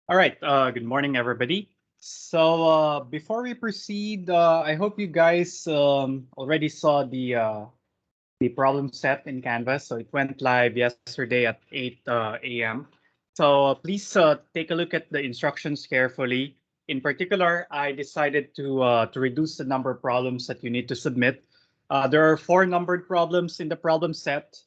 All right. Good morning, everybody. So before we proceed, I hope you guys already saw the problem set in Canvas. So it went live yesterday at 8 a.m. So please take a look at the instructions carefully. In particular, I decided to reduce the number of problems that you need to submit. There are four numbered problems in the problem set.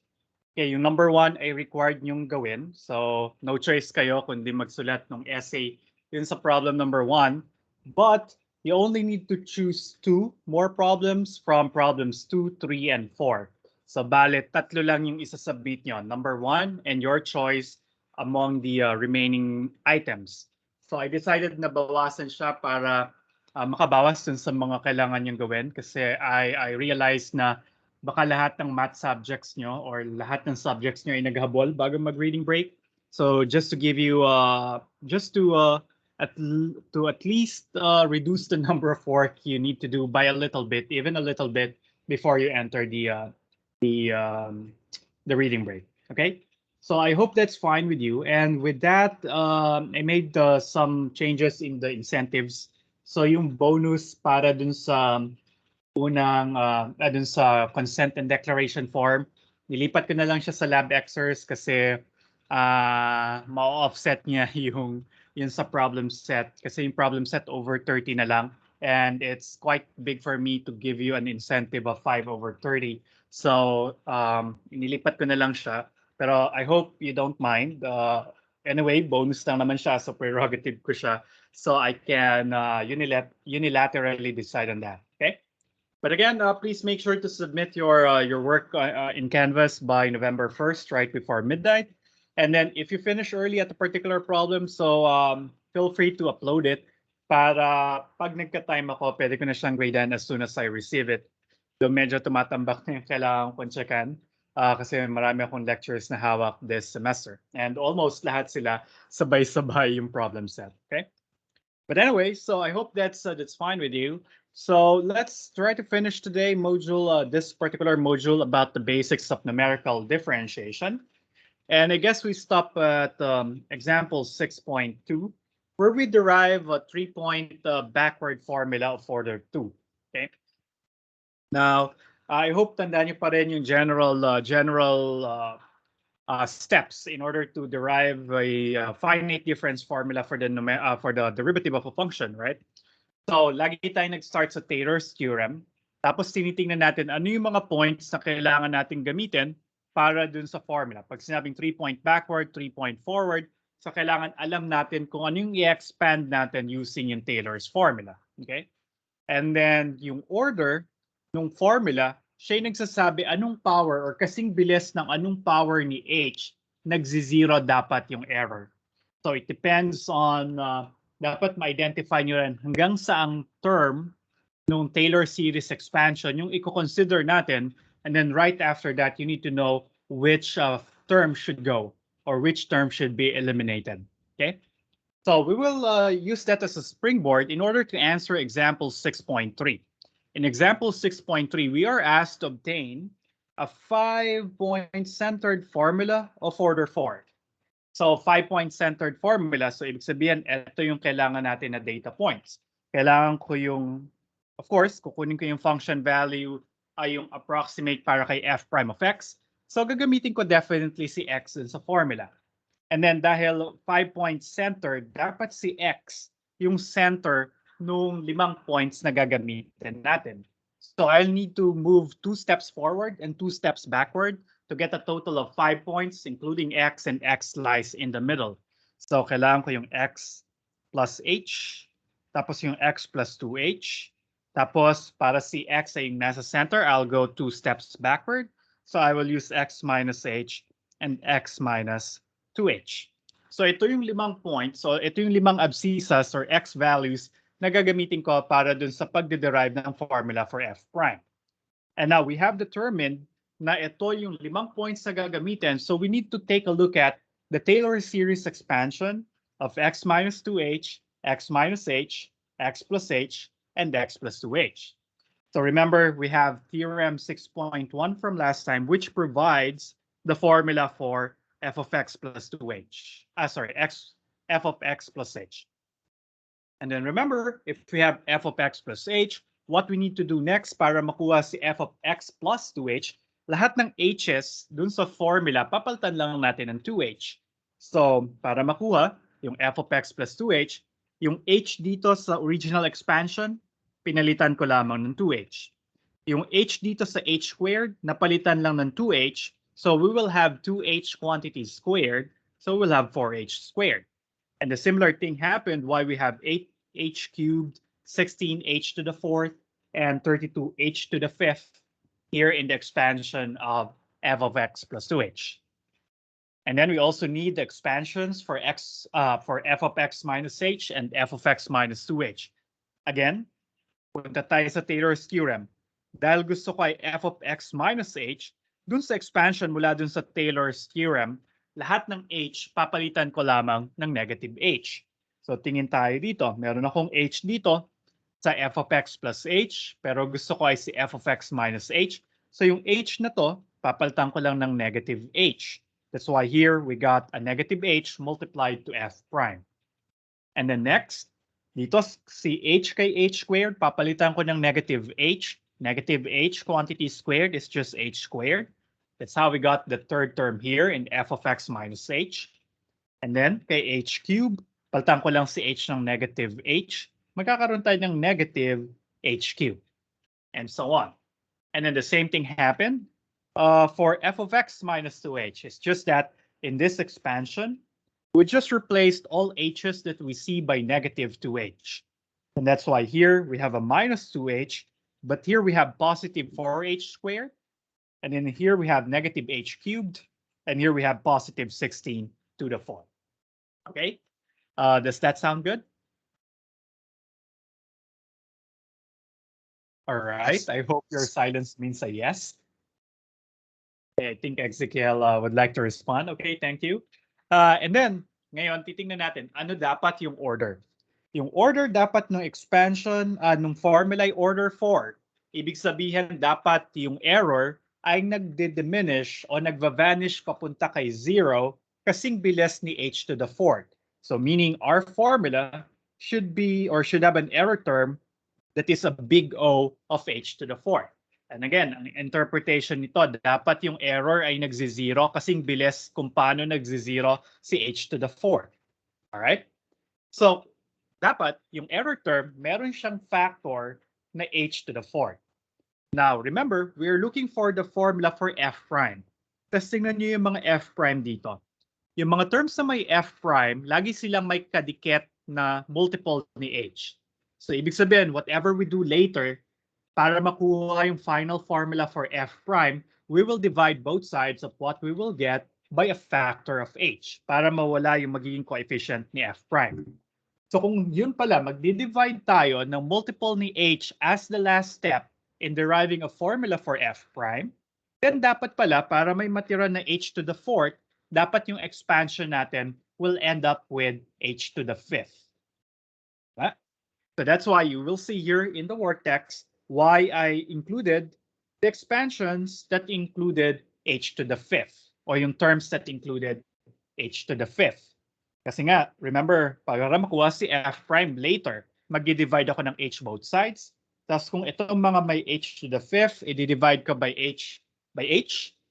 Okay, yung number one ay required nyong gawin. So, no choice kayo kundi magsulat ng essay yun sa problem number one. But you only need to choose two more problems from problems two, three, and four. So, bale, tatlo lang yung isasubmit nyo. Number one, and your choice among the remaining items. So, I decided na bawasan siya para makabawas dun sa mga kailangan nyong gawin kasi I realized na baka lahat ng math subjects nyo or lahat ng subjects nyo ay naghabol bago mag-reading break. So just to give you, just to at least reduce the number of work you need to do by a little bit, even a little bit, before you enter the um, the reading break. Okay. So I hope that's fine with you. And with that, I made some changes in the incentives. So yung bonus para dun sa dun sa consent and declaration form, nilipat ko na lang siya sa lab exers kasi ma-offset niya yung sa problem set kasi yung problem set over 30 na lang and it's quite big for me to give you an incentive of 5 over 30. So, inilipat ko na lang siya. Pero I hope you don't mind. Anyway, bonus lang naman siya, so prerogative ko siya. So I can unilaterally decide on that. Okay? But again, please make sure to submit your work in Canvas by November 1st, right before midnight. And then if you finish early at a particular problem, so feel free to upload it para pag nagka-time ako, pwede ko na siyang gradean as soon as I receive it. So medyo tumatambak na yung kailangan kong checkan kasi marami akong lectures na hawak this semester. And almost lahat sila sabay-sabay yung problem set. Okay? But anyway, so I hope that's fine with you. So let's try to finish today this particular module about the basics of numerical differentiation. And I guess we stop at example 6.2, where we derive a 3-point backward formula of order 2. Okay. Now, I hope tandaan niyo pa rin yung general steps in order to derive a finite difference formula for the derivative of a function, right? So, lagi tayo nag-start sa Taylor's theorem. Tapos tinitingnan natin ano yung mga points na kailangan nating gamitin para dun sa formula. Pag sinabing 3-point backward, 3-point forward, so kailangan alam natin kung ano yung i-expand natin using yung Taylor's formula. Okay? And then yung order ng formula, siya yung nagsasabi anong power or kasing bilis ng anong power ni H, nagzi-zero dapat yung error. So it depends on, dapat ma-identify nyo rin hanggang saang term nung Taylor series expansion yung i-consider natin. And then right after that, you need to know which term should go or which term should be eliminated. Okay? So we will use that as a springboard in order to answer example 6.3. In example 6.3, we are asked to obtain a 5-point centered formula of order 4. So 5-point centered formula, so ibig sabihin, ito yung kailangan natin na data points. Kailangan ko yung, of course, kukunin ko yung function value ay yung approximate para kay f prime of x. So gagamitin ko definitely si x dun sa formula. And then dahil 5-point centered, dapat si x yung center nung 5 points na gagamitin natin. So I'll need to move 2 steps forward and 2 steps backward to get a total of 5 points, including x, and x lies in the middle. So kailangan ko yung x plus h, tapos yung x plus 2h, tapos para si x ay yung nasa center, I'll go 2 steps backward. So I will use x minus h and x minus 2h. So ito yung 5 points. So ito yung 5 abscissas or x values na gagamitin ko para dun sa pagde-derive ng formula for f prime. And now we have determined na ito yung 5 points na gagamitin. So we need to take a look at the Taylor series expansion of x minus 2h, x minus h, x plus h, and x plus 2h. So remember, we have theorem 6.1 from last time, which provides the formula for f of x plus 2h. X f of x plus h. And then remember, if we have f of x plus h, what we need to do next para makuha si f of x plus 2h, lahat ng h's dun sa formula, papalitan lang natin ng 2h. So, para makuha yung f of x plus 2h, yung h dito sa original expansion, pinalitan ko lamang ng 2h. Yung h dito sa h squared, napalitan lang ng 2h. So we will have 2h quantities squared. So we'll have 4h squared. And the similar thing happened why we have 8h cubed, 16h to the fourth, and 32h to the fifth here in the expansion of f of x plus 2h. And then we also need the expansions for f of x minus h and f of x minus 2h. Again, punta tayo sa Taylor's theorem. Dahil gusto ko ay f of x minus h, dun sa expansion mula dun sa Taylor's theorem, lahat ng h, papalitan ko lamang ng negative h. So tingin tayo dito. Meron akong h dito sa f of x plus h, pero gusto ko ay si f of x minus h. So yung h na to, papalitan ko lang ng negative h. That's why here we got a negative h multiplied to f prime. And then next, dito si h kay h squared, papalitan ko ng negative h. Negative h quantity squared is just h squared. That's how we got the third term here in f of x minus h. And then kay h cubed, palitan ko lang si h ng negative h. Magkakaroon tayo ng negative h cubed. And so on. And then the same thing happened for f of x minus 2h. It's just that in this expansion, we just replaced all h's that we see by negative 2h. And that's why here we have a minus 2h. But here we have positive 4h squared. And then here we have negative h cubed. And here we have positive 16 to the 4. Okay? Does that sound good? All right. I hope your silence means a yes. Okay, I think Ezekiel would like to respond. Okay, thank you. And then, ngayon, titingnan natin, ano dapat yung order? Yung order dapat ng expansion, nung formula ay order 4. Ibig sabihin, dapat yung error ay nagde-diminish o nagva-vanish papunta kay 0 kasing bilis ni h to the fourth. So meaning our formula should be or should have an error term that is a big O of h to the fourth. And again, ang interpretation nito, dapat yung error ay nagzi-zero kasing bilis kung paano nagzi-zero si h to the fourth. All right? So, dapat yung error term, meron siyang factor na h to the fourth. Now, remember, we're looking for the formula for f prime. Tapos tingnan nyo yung mga f prime dito. Yung mga terms na may f prime, lagi silang may kadikit na multiple ni h. So, ibig sabihin, whatever we do later, para makuha yung final formula for f prime, we will divide both sides of what we will get by a factor of h para mawala yung magiging coefficient ni f prime. So kung yun pala, magdi-divide tayo ng multiple ni h as the last step in deriving a formula for f prime, then dapat pala para may matira na h to the fourth, dapat yung expansion natin will end up with h to the fifth. Right? So that's why you will see here in the work text why I included the expansions that included h to the fifth or yung terms that included h to the fifth. Kasi nga, remember, para makuha si f prime later, mag-divide ako ng h both sides. Tapos kung itong mga may h to the fifth, i-divide ko by h.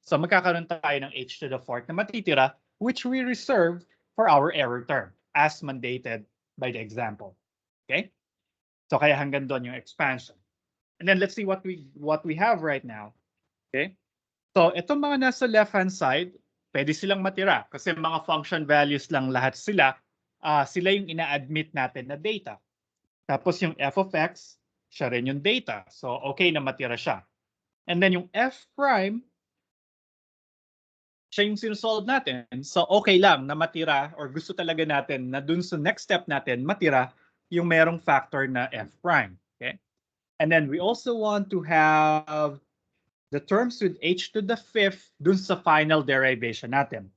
So magkakaroon tayo ng h to the fourth na matitira, which we reserve for our error term as mandated by the example. Okay? So kaya hanggang doon yung expansion. And then let's see what we have right now. Okay? So itong mga nasa left-hand side, pwede silang matira kasi mga function values lang lahat sila. Sila yung ina-admit natin na data. Tapos yung f of x, siya rin yung data. So okay na matira siya. And then yung f prime, siya yung sinusolve natin. So okay lang na matira or gusto talaga natin na dun sa next step natin matira yung merong factor na f prime. Okay? And then we also want to have the terms with h to the fifth dun sa final derivation natin.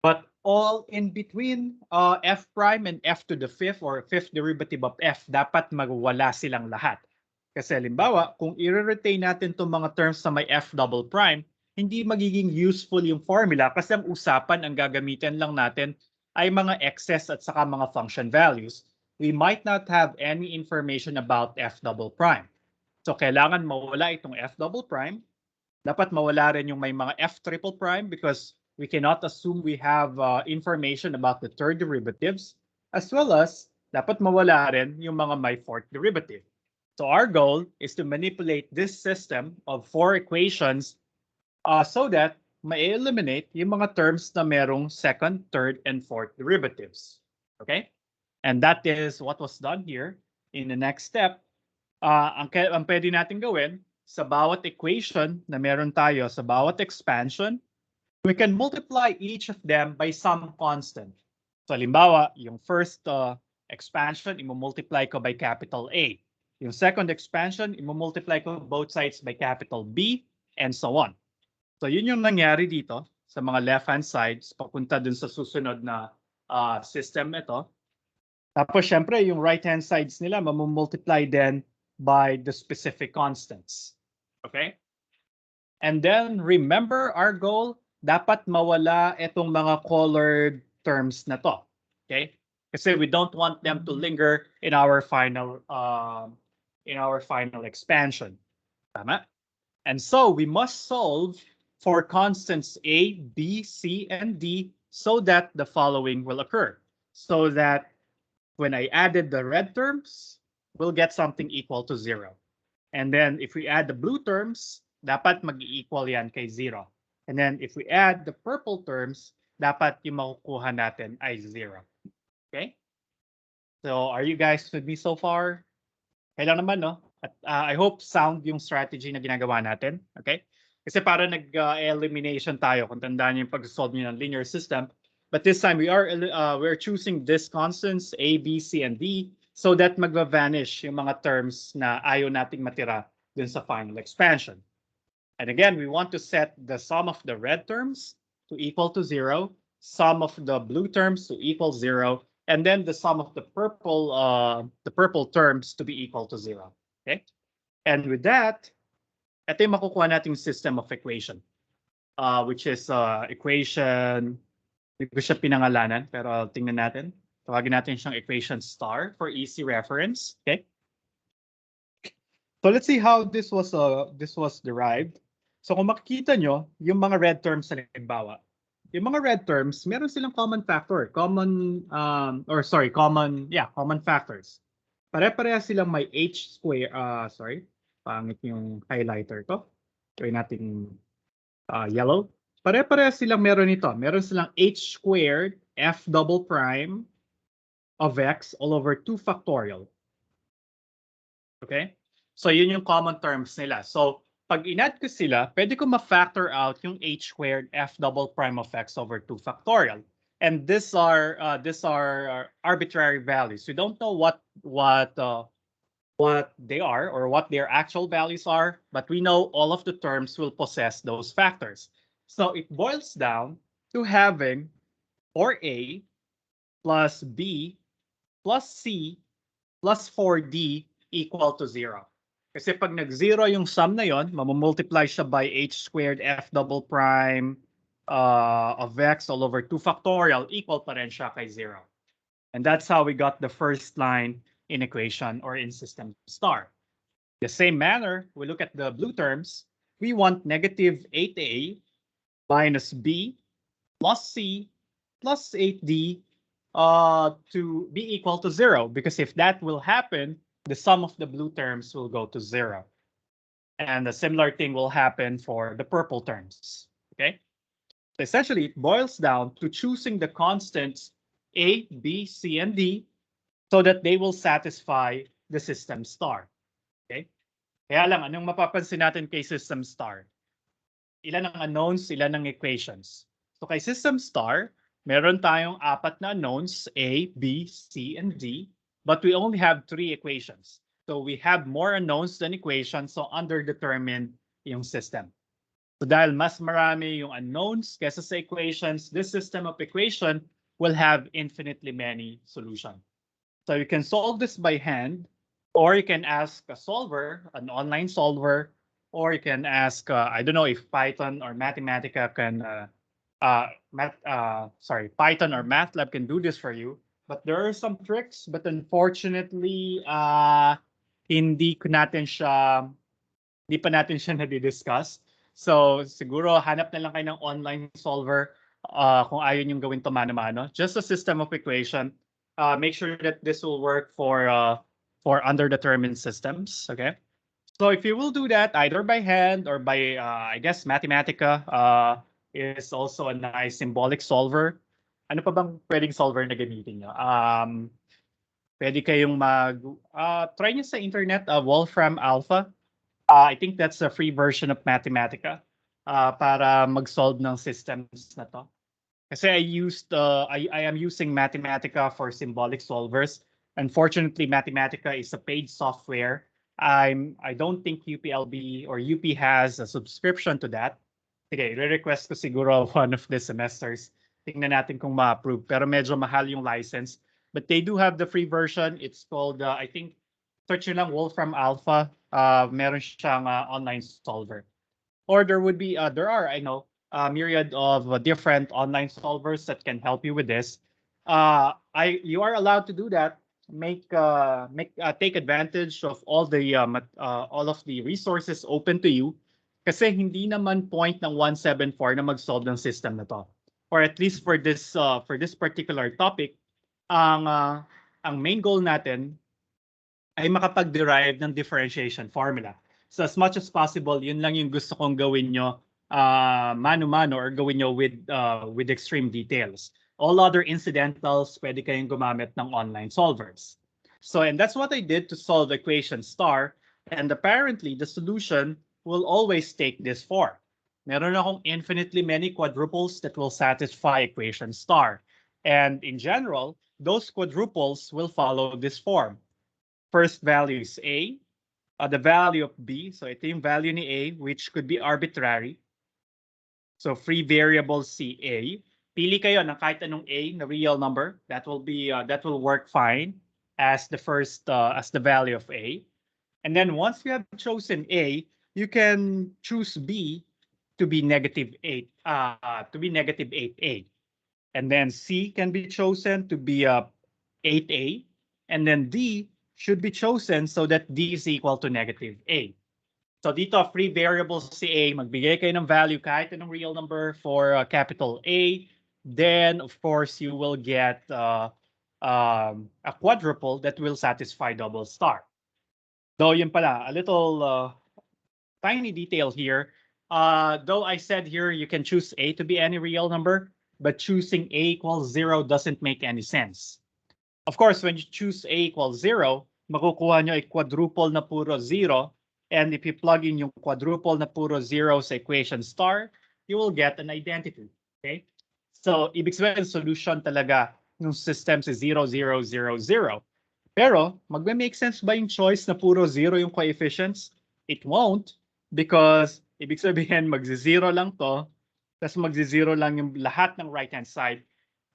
But all in between f prime and f to the fifth or fifth derivative of f, dapat magwala silang lahat. Kasi halimbawa, kung i-retain natin itong mga terms sa may f double prime, hindi magiging useful yung formula kasi ang usapan, ang gagamitin lang natin ay mga x's at saka mga function values, we might not have any information about f double prime. So kailangan mawala itong f double prime. Dapat mawala rin yung may mga f triple prime because we cannot assume we have information about the third derivatives, as well as dapat mawala rin yung mga may fourth derivative. So our goal is to manipulate this system of 4 equations so that ma-eliminate yung mga terms na merong second, third, and fourth derivatives. Okay? And that is what was done here. In the next step, ang pwede natin gawin, sa bawat equation na meron tayo, sa bawat expansion, we can multiply each of them by some constant. So halimbawa, yung first expansion, imo-multiply ko by capital A. Yung second expansion, imo-multiply ko both sides by capital B, and so on. So yun yung nangyari dito sa mga left-hand sides, papunta dun sa susunod na system ito. Tapos syempre, yung right-hand sides nila, mamumultiply din by the specific constants. Okay? And then, remember our goal, dapat mawala itong mga colored terms na to. Okay? Kasi we don't want them to linger in our final expansion. Tama? And so, we must solve for constants A, B, C, and D so that the following will occur. So that when I added the red terms, we'll get something equal to 0. And then if we add the blue terms, dapat mag-equal yan kay 0. And then if we add the purple terms, dapat yung makukuha natin ay 0. Okay? So are you guys with me so far? Kailan naman, no? At I hope sound yung strategy na ginagawa natin. Okay? Kasi para nag-elimination tayo kung tandaan yung pag-solve nyo ng linear system. But this time we're choosing these constants A, B, C, and D so that magva-vanish yung mga terms na ayaw nating matira dun sa final expansion. And again, we want to set the sum of the red terms to equal to 0, sum of the blue terms to equal 0, and then the sum of the purple terms to be equal to 0. Okay? And with that, ito yung makukuha nating system of equation, which is equation. Hindi ko siya pinangalanan, pero tingnan natin. Tawagin natin siyang equation star for easy reference. Okay? So let's see how this was derived. So kung makikita nyo, yung mga red terms na halimbawa, yung mga red terms, meron silang common factor. Common factors. Pare-pareha silang may h square, pangit yung highlighter ko. Gawin natin yellow. Pare-pareha silang meron ito. Meron silang h squared f double prime of x all over 2 factorial. Okay? So yun yung common terms nila. So pag in-add ko sila, pwede ko ma-factor out yung h squared f double prime of x over 2 factorial. And these are arbitrary values. We don't know what they are or what their actual values are, but we know all of the terms will possess those factors. So it boils down to having 4a plus b plus c plus 4d equal to 0. Kasi pag nag-0 yung sum na yon, mamumultiply siya by h squared f double prime of x all over 2 factorial, equal pa rin siya kay 0. And that's how we got the first line in equation or in system star. The same manner, we look at the blue terms. We want negative 8a minus b plus c plus 8d to be equal to 0. Because if that will happen, the sum of the blue terms will go to 0. And a similar thing will happen for the purple terms. Okay? So essentially, it boils down to choosing the constants A, B, C, and D so that they will satisfy the system star. Okay? Kaya lang, anong mapapansin natin kay system star? Ilan ang unknowns, ilan ang equations. So kay system star, meron tayong 4 na unknowns, A, B, C, and D, but we only have 3 equations. So we have more unknowns than equations, so underdetermined yung system. So dahil mas marami yung unknowns kaysa sa equations, this system of equation will have infinitely many solutions. So you can solve this by hand, or you can ask a solver, an online solver, or you can ask, I don't know if Python or Mathematica can Python or MATLAB can do this for you. But there are some tricks, but unfortunately, hindi ko natin siya, hindi pa natin siya nadi-discuss. So siguro hanap na lang kayo ng online solver kung ayaw yung gawin to mano-mano. Just a system of equation. Make sure that this will work for underdetermined systems. Okay. So if you will do that either by hand or by, I guess, Mathematica is also a nice symbolic solver. Ano pa bang pwedeng solver na gamitin nyo? Pwede kayong try nyo sa internet, Wolfram Alpha. I think that's a free version of Mathematica para mag-solve ng systems na to. Kasi I am using Mathematica for symbolic solvers. Unfortunately, Mathematica is a paid software. I don't think UPLB or UP has a subscription to that. Sige, re-request ko siguro one of the semesters. Tingnan natin kung ma-approve. Pero medyo mahal yung license. But they do have the free version. It's called, I think, search nyo lang Wolfram Alpha. Meron siyang online solver. Or there would be, there are, I know, a myriad of different online solvers that can help you with this. You are allowed to do that. Take advantage of all of the resources open to you kasi hindi naman point ng 174 na mag-solve ng system na to, or at least for this particular topic ang main goal natin ay makapag-derive ng differentiation formula. So as much as possible, yun lang yung gusto kong gawin nyo mano-mano or gawin nyo with extreme details. All other incidentals, pwede kayong gumamit ng online solvers. So, and that's what I did to solve equation star. And apparently, the solution will always take this form. Meron akong infinitely many quadruples that will satisfy equation star. And in general, those quadruples will follow this form. First value is A, the value of B. So ito yung value ni A, which could be arbitrary. So free variable si A. Pili kayo ng kahit anong A na real number. That will work fine as the value of A. And then once you have chosen A, you can choose B to be -8, to be -8A. And then C can be chosen to be 8A. And then D should be chosen so that D is equal to -A. So dito, free variable si A, magbigay kayo ng value kahit anong real number for capital A. Then, of course, you will get a quadruple that will satisfy double star. Though yun pala, a little tiny detail here. Though I said here you can choose A to be any real number, but choosing A equals 0 doesn't make any sense. Of course, when you choose A equals 0, makukuha nyo ay quadruple na puro 0. And if you plug in yung quadruple na puro 0 sa equation star, you will get an identity. Okay? So, ibig sabihin, solution talaga ng systems is 0, 0, 0, 0. Pero, magme-make sense ba yung choice na puro 0 yung coefficients? It won't, because ibig sabihin, magzi-0 lang to, tapos magzi-0 lang yung lahat ng right-hand side.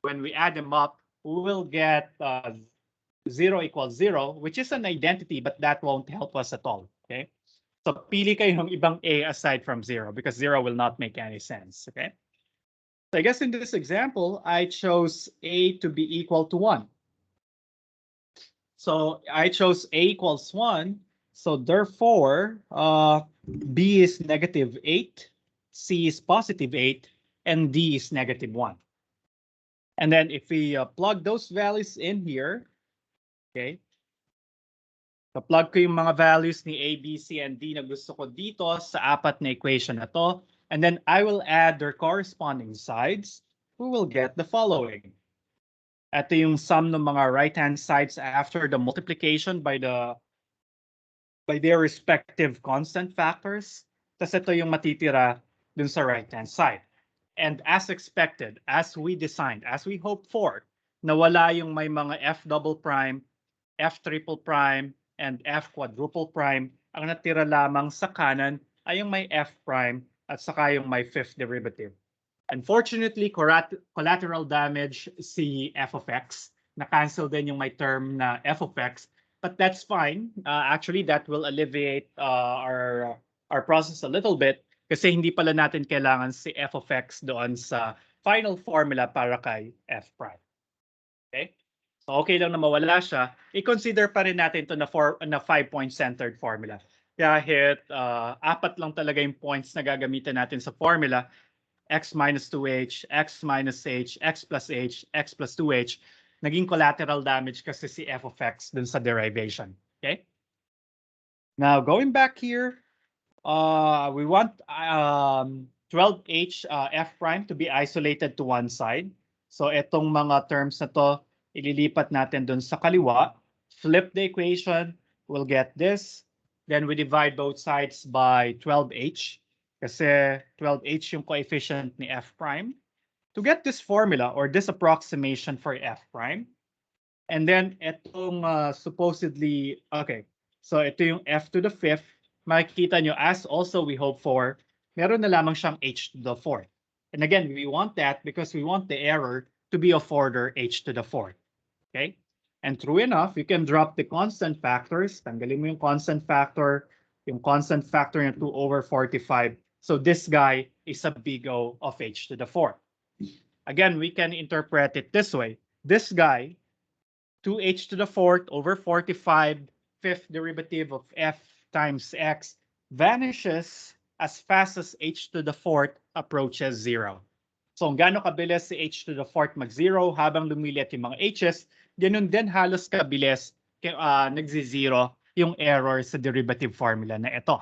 When we add them up, we will get 0 equals 0, which is an identity, but that won't help us at all. Okay? So, pili kayo ng ibang A aside from 0, because 0 will not make any sense. Okay? So I guess in this example, I chose A to be equal to 1. So I chose A equals 1. So therefore, B is -8, C is +8, and D is -1. And then if we plug those values in here, okay, so plug ko yung mga values ni A, B, C, and D na gusto ko dito sa apat na equation na to. And then I will add their corresponding sides. We will get the following. Ito yung sum ng mga right-hand sides after the multiplication by their respective constant factors. Tapos ito yung matitira dun sa right-hand side. And as expected, as we designed, as we hoped for, nawala yung may mga F double prime, F triple prime, and F quadruple prime. Ang natira lamang sa kanan ay yung may F prime at saka yung may fifth derivative. Unfortunately, collateral damage si f of x. Na-cancel din yung may term na f of x. But that's fine. Actually, that will alleviate our process a little bit kasi hindi pala natin kailangan si f of x doon sa final formula para kay f prime. Okay? So okay lang na mawala siya. I-consider pa rin natin ito na 5-point centered formula. Kahit 4 lang talaga yung points na gagamitin natin sa formula, x minus 2h, x minus h, x plus h, x plus 2h, naging collateral damage kasi si f of x dun sa derivation. Okay? Now, going back here, we want 12h f prime to be isolated to one side. So itong mga terms na to, ililipat natin dun sa kaliwa. Flip the equation, we'll get this. Then we divide both sides by 12h. Kasi 12h yung coefficient ni f prime. To get this formula or this approximation for f prime. And then itong supposedly, okay. So ito yung f to the fifth. Makikita nyo, as also we hope for, meron na lamang siyang h to the fourth. And again, we want that because we want the error to be of order h to the fourth. Okay? And true enough, you can drop the constant factors. Tanggalin mo yung constant factor niya 2 over 45. So this guy is a big O of h to the fourth. Again, we can interpret it this way. This guy, 2h to the fourth over 45, fifth derivative of f times x, vanishes as fast as h to the fourth approaches 0. So kung gaano kabilis si h to the fourth mag-0 habang lumiliit yung mga h's, ganun din halos kabilis nagzi-0 yung error sa derivative formula na ito.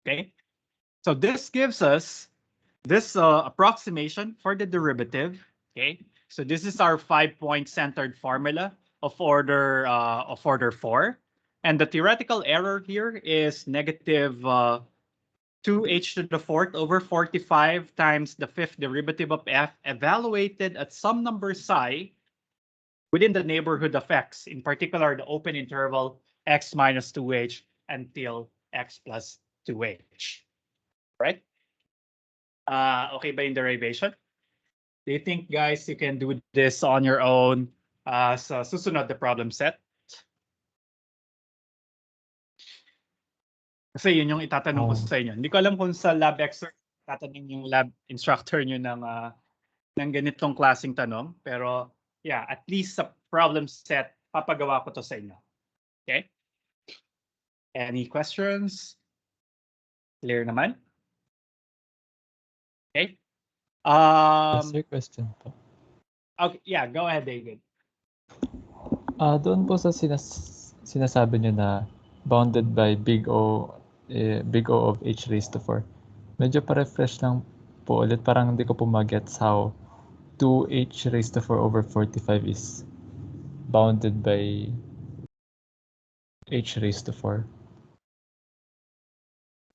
Okay? So this gives us this approximation for the derivative. Okay? So this is our 5-point centered formula of order 4. And the theoretical error here is negative 2h to the fourth over 45 times the fifth derivative of f evaluated at some number psi within the neighborhood of x, in particular the open interval x minus 2h until x plus 2h. Right? Okay ba yung derivation? Do you think, guys, you can do this on your own sa susunod na problem set? Kasi yun yung itatanong ko sa inyo. Hindi ko alam kung sa lab excerpt tatanong yung lab instructor nyo ng ganitong klaseng tanong. Pero yeah, at least sa problem set, papagawa ko to sa inyo. Okay? Any questions? Clear naman? Okay? Yes, sir, question po. Okay, yeah, go ahead, David. Doon po sa sinasabi niyo na bounded by big O of h raised to 4. Medyo pa-refresh lang po ulit. Parang hindi ko po mag-gets how 2h raised to 4 over 45 is bounded by h raised to 4.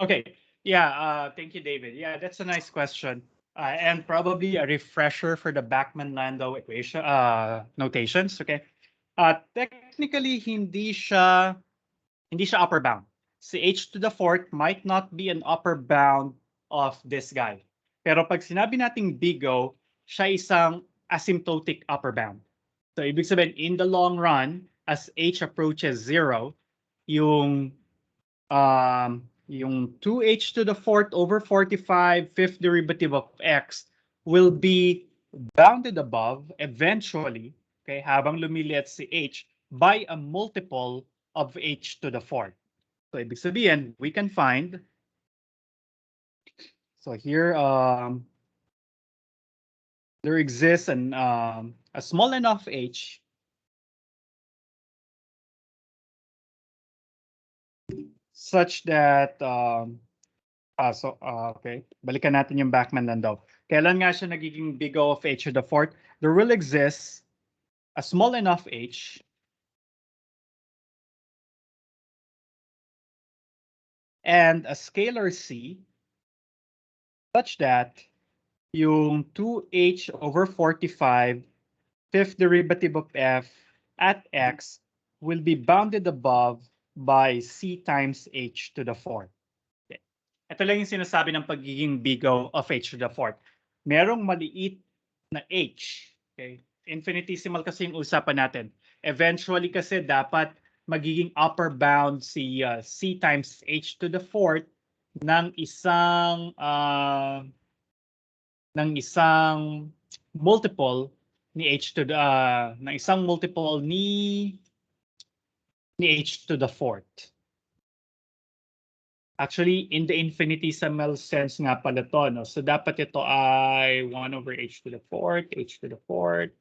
Okay. Yeah, thank you, David. Yeah, that's a nice question. And probably a refresher for the Bachman-Landau equation notations. Okay. Technically, hindi siya upper bound. Si h to the fourth might not be an upper bound of this guy. Pero pag sinabi nating big O, siya isang asymptotic upper bound. So ibig sabihin, in the long run, as h approaches 0, yung 2h to the fourth over 45 fifth derivative of x will be bounded above eventually, okay, habang lumiliit si h by a multiple of h to the fourth. So ibig sabihin, we can find, so here there exists a small enough h such that okay, balikan natin yung Bachman-Landau. Kailan nga siya nagiging big O of h to the fourth? There will exist a small enough h and a scalar c such that yung 2h over 45 fifth derivative of f at x will be bounded above by c times h to the fourth. Okay. Ito lang yung sinasabi ng pagiging big O of h to the fourth. Merong maliit na h. Okay? Infinitesimal kasi yung usapan natin. Eventually kasi dapat magiging upper bound si c times h to the fourth ng isang ng isang multiple ni h to the ng isang multiple ni h to the fourth. Actually, in the infinitesimal sense nga pala to, no? So dapat ito ay 1 over h to the fourth, h to the fourth.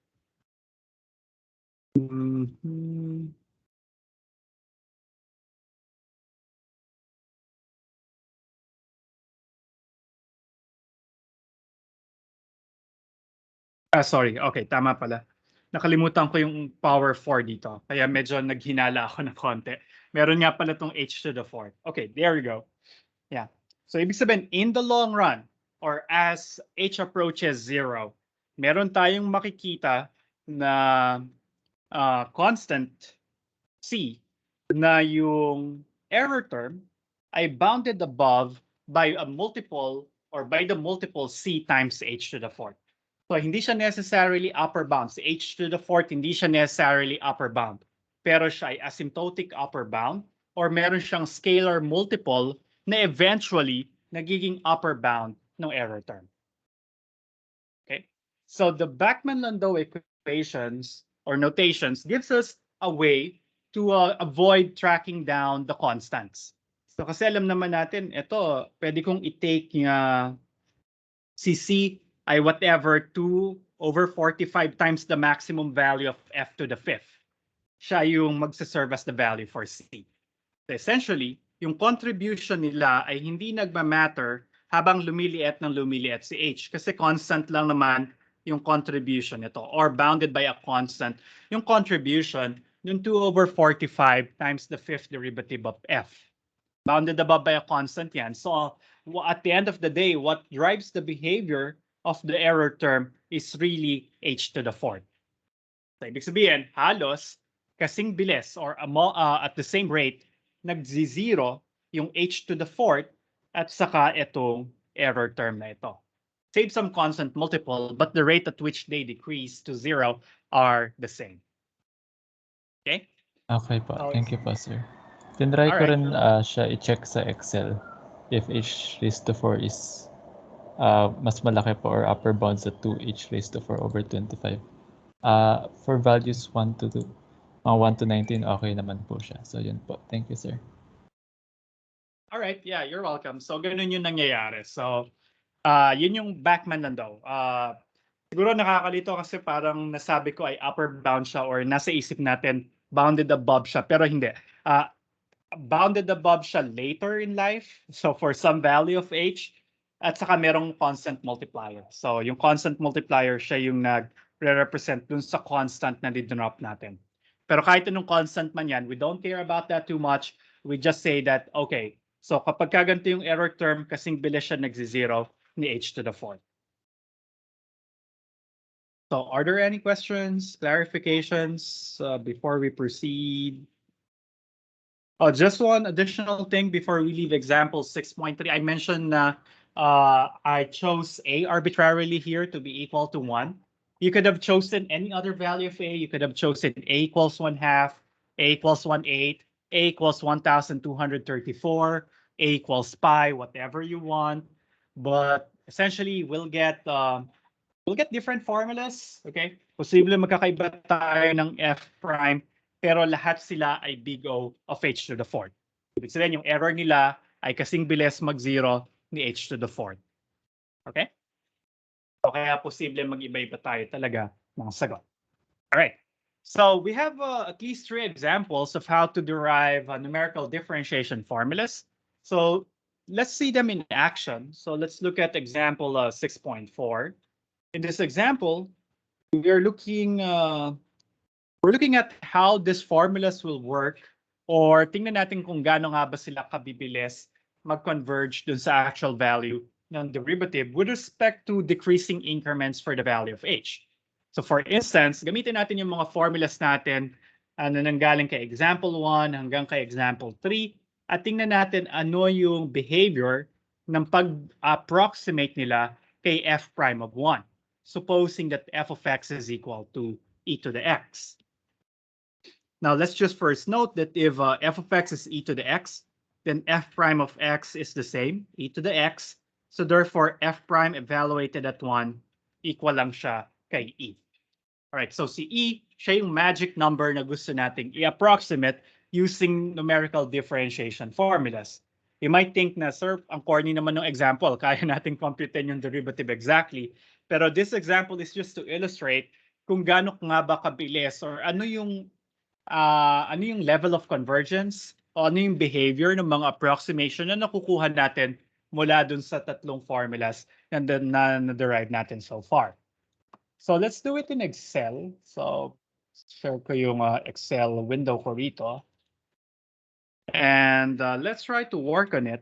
Mhm. Sorry. Okay, tama pala. Nakalimutan ko yung power 4 dito. Kaya medyo naghinala ako ng konti. Meron nga pala tong h to the fourth. Okay, there we go. Yeah. So ibig sabihin, in the long run, or as h approaches 0, meron tayong makikita na constant c na yung error term ay bounded above by a multiple or by the multiple c times h to the fourth. So hindi siya necessarily upper bound. Si h to the fourth, hindi siya necessarily upper bound. Pero siya ay asymptotic upper bound or meron siyang scalar multiple na eventually nagiging upper bound ng error term. Okay? So the Bachmann-Landau equations or notations gives us a way to avoid tracking down the constants. So kasi alam naman natin, ito, pwede kong i-take niya si C ay whatever 2 over 45 times the maximum value of f to the fifth. Siya yung magsaserve as the value for C. So essentially, yung contribution nila ay hindi nagmamatter habang lumiliit ng lumiliit si h kasi constant lang naman yung contribution nito or bounded by a constant yung contribution yung 2 over 45 times the fifth derivative of f. Bounded above by a constant yan. So at the end of the day, what drives the behavior of the error term is really h to the fourth. So ibig sabihin, halos kasing bilis or at the same rate, nagzi-zero yung h to the fourth at saka itong error term na ito. Save some constant multiple, but the rate at which they decrease to 0 are the same. Okay? Okay po. So, Thank you po, sir. Tinry ko alright. rin siya i-check sa Excel if h raised to 4 is mas malaki po or upper bound sa 2h raised to 4 over 25. For values 1 to 1 to 19, okay naman po siya. So yun po. Thank you, sir. Alright, yeah, you're welcome. So ganun yung nangyayari. So yun yung Bachmann-Landau. Siguro nakakalito kasi parang nasabi ko ay upper bound siya or nasa isip natin bounded above siya. Pero hindi. Bounded above siya later in life. So for some value of h, at saka merong constant multiplier. So yung constant multiplier siya yung nag-represent dun sa constant na dinrop natin. Pero kahit anong constant man yan, we don't care about that too much. We just say that, okay, so kapag kaganto yung error term, kasing bilis siya nagzi-zero ni h to the fourth. So are there any questions, clarifications before we proceed? Oh, just one additional thing before we leave example 6.3. I mentioned I chose A arbitrarily here to be equal to 1. You could have chosen any other value of A. You could have chosen A equals 1/2, A equals 1/8, A equals 1,234, A equals pi, whatever you want. But essentially, we'll get different formulas. Okay? Posible magkakaiba tayo ng f prime pero lahat sila ay big O of h to the fourth. Ibig sabihin, yung error nila ay kasing bilis mag-zero ni h to the fourth. Okay? So kaya posible mag-iba-iba tayo talaga ng sagot. Alright. So we have at least 3 examples of how to derive numerical differentiation formulas. So let's see them in action. So let's look at example 6.4. In this example, we're looking at how these formulas will work or tingnan natin kung gaano nga ba sila kabibilis mag-converge dun sa actual value ng derivative with respect to decreasing increments for the value of h. So for instance, gamitin natin yung mga formulas natin na nanggaling kay example 1 hanggang kay example 3 at tingnan natin ano yung behavior ng pag-approximate nila kay f prime of 1, supposing that f of x is equal to e to the x. Now, let's just first note that if f of x is e to the x, then f prime of x is the same, e to the x. So therefore, f prime evaluated at 1 equal lang siya kay e. Alright, so si e, siya yung magic number na gusto nating i-approximate using numerical differentiation formulas. You might think na, sir, ang corny naman ng example, kaya nating computein yung derivative exactly. Pero this example is just to illustrate kung gaano nga ba kabilis or ano yung level of convergence o ano yung behavior ng mga approximation na nakukuha natin mula dun sa tatlong formulas na derive natin so far. So let's do it in Excel. So share ko yung Excel window ko rito. And let's try to work on it.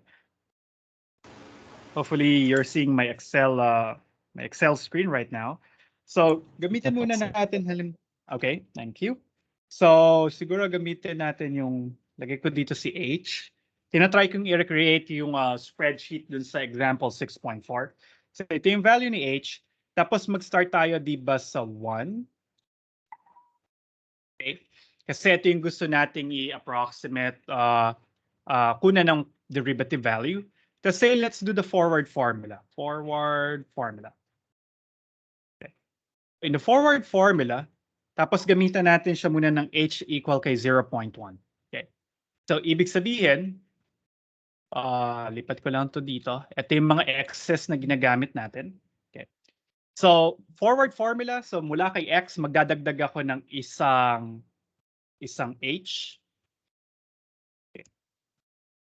Hopefully you're seeing my Excel screen right now. So gamitin muna natin okay, thank you. So siguro gamitin natin yung lagay ko dito si H. Tinatry kong i-recreate yung spreadsheet dun sa example 6.4. So ito yung value ni H. Tapos mag-start tayo diba sa 1. Okay. Kasi ito yung gusto nating i-approximate kuna ng derivative value. Kasi let's do the forward formula. Okay. In the forward formula, tapos gamitan natin siya muna ng h equal kay 0.1. Okay. So ibig sabihin, lipat ko lang to dito. Ito yung mga x's na ginagamit natin. Okay. So forward formula, so mula kay x, magdadagdag ako ng isang h. Okay.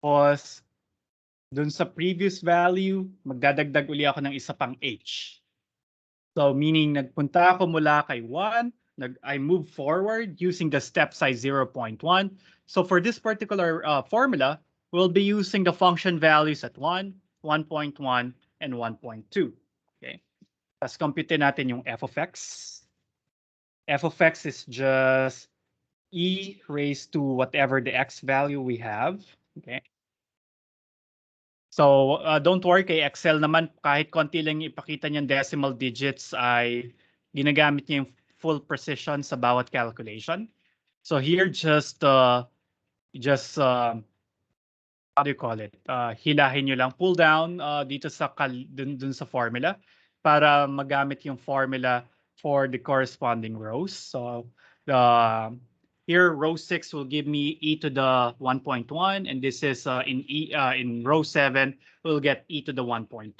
Tapos dun sa previous value, magdadagdag uli ako ng isa pang h. So meaning nagpunta ako mula kay 1, I move forward using the step size 0.1. So for this particular formula, we'll be using the function values at 1, 1.1, and 1.2. Okay. Tapos compute natin yung f of x. F of x is just e raised to whatever the x value we have. Okay. So don't worry, kay Excel naman, kahit konti lang ipakita niyang decimal digits ay ginagamit niya yung full precision sa bawat calculation. So here just how do you call it? Hilahin niyo lang, pull down dito sa dun sa formula para magamit yung formula for the corresponding rows. So here, row 6 will give me e to the 1.1, and this is in row 7, we'll get e to the 1.2.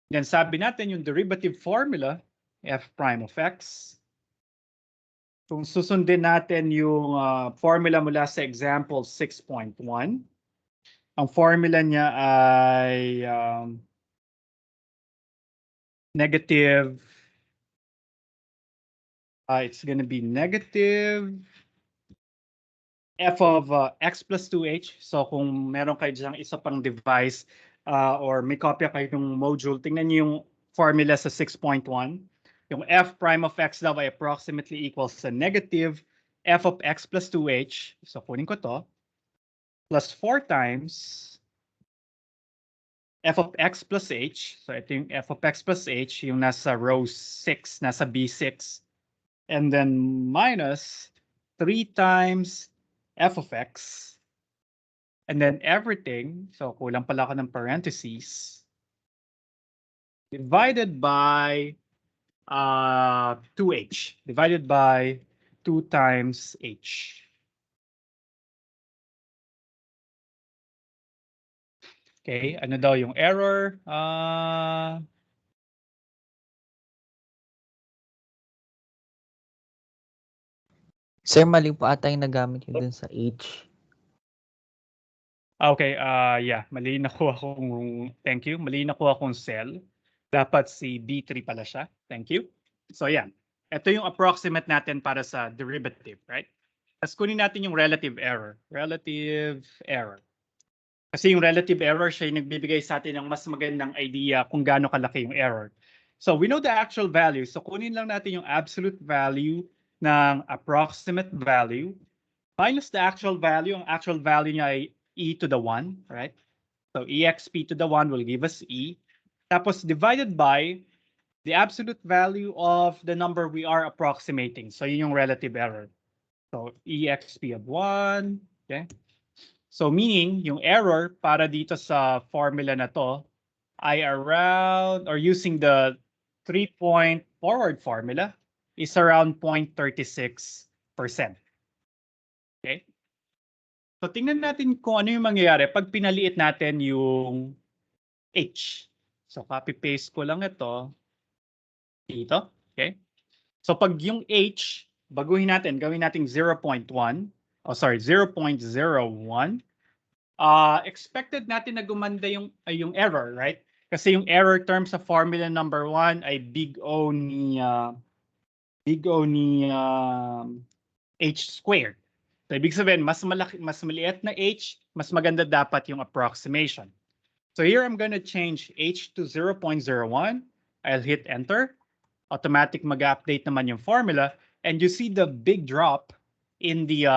Then sabi natin yung derivative formula, f prime of x. Kung susundin natin yung formula mula sa example 6.1, ang formula niya ay negative, it's going to be negative f of x plus 2h. So kung meron kayo diyang isa pang device or may kopya kayo ng module, tingnan niyo yung formula sa 6.1. Yung f prime of x daw ay approximately equals sa negative f of x plus 2h. So kunin ko to. Plus 4 times f of x plus h. So ito yung f of x plus h, yung nasa row 6, nasa B6. And then minus 3 times f of x, and then everything, so kulang pala ako ng parentheses, divided by 2h, divided by 2 times h. Okay, ano daw yung error? Sir, mali po ata yung nagamit yun dun sa H. Okay, yeah, mali nakuha kong, thank you, mali nakuha kong cell. Dapat si B3 pala siya. Thank you. So yan, ito yung approximate natin para sa derivative, right? Tapos kunin natin yung relative error. Relative error. Kasi yung relative error, siya yung nagbibigay sa atin ng mas magandang idea kung gaano kalaki yung error. So we know the actual value. So kunin lang natin yung absolute value ng approximate value minus the actual value. Ang actual value niya ay e to the 1, right? So exp to the 1 will give us e. Tapos divided by the absolute value of the number we are approximating. So yun yung relative error. So exp of 1, okay? So meaning, yung error para dito sa formula na to ay around, or using the 3-point forward formula, is around 0.36%. Okay? So tingnan natin kung ano yung mangyayari pag pinaliit natin yung h. So copy-paste ko lang ito dito. Okay? So pag yung h, baguhin natin, gawin natin 0.1, oh sorry, 0.01, expected natin na gumanda yung error, right? Kasi yung error term sa formula number 1 ay big O ni h squared. So ibig sabihin, mas maliit na h, mas maganda dapat yung approximation. So here I'm going to change h to 0.01. I'll hit enter. Automatic mag-update naman yung formula, and you see the big drop in the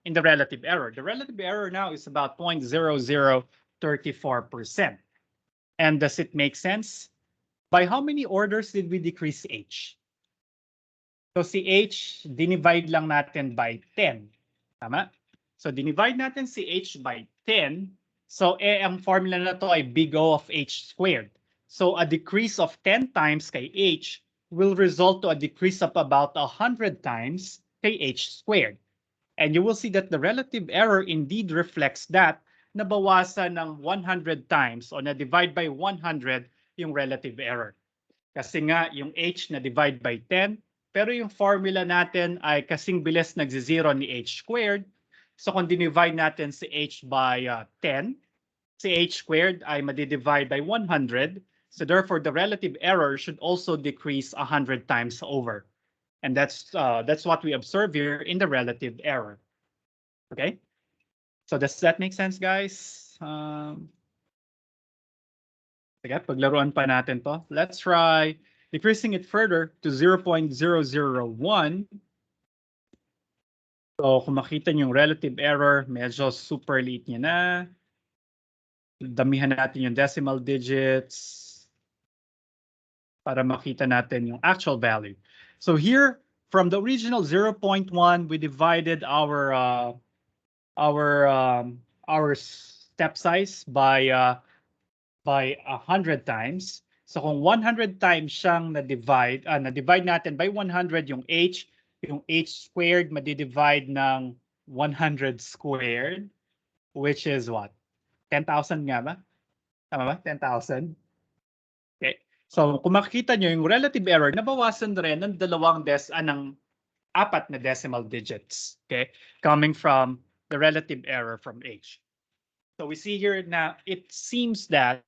relative error. The relative error now is about 0.0034%. And does it make sense? By how many orders did we decrease h? So si h, dinivide lang natin by 10. Tama? So dinivide natin si h by 10. So ang formula na to ay big O of h squared. So a decrease of 10 times kay h will result to a decrease of about 100 times kay h squared. And you will see that the relative error indeed reflects that, nabawasan ng 100 times o na-divide by 100 yung relative error. Kasi nga yung h na-divide by 10, pero yung formula natin ay kasing bilis nagsi-zero ni h squared. So kung dinivide natin si h by 10, si h squared ay madi-divide by 100. So therefore, the relative error should also decrease 100 times over. And that's what we observe here in the relative error. Okay? So does that make sense, guys? Sige, paglaruan pa natin to. Let's try decreasing it further to 0.001. So kung makita niyo yung relative error, medyo super liit niya na. Damihan natin yung decimal digits para makita natin yung actual value. So here, from the original 0.1, we divided our step size by 100 times. So kung 100 times siyang na-divide natin by 100 yung h squared madi-divide ng 100 squared, which is what? 10,000 nga ba? Tama ba? 10,000? Okay. So kung makikita nyo, yung relative error, nabawasan rin ng apat na decimal digits. Okay. Coming from the relative error from h. So we see here now, it seems that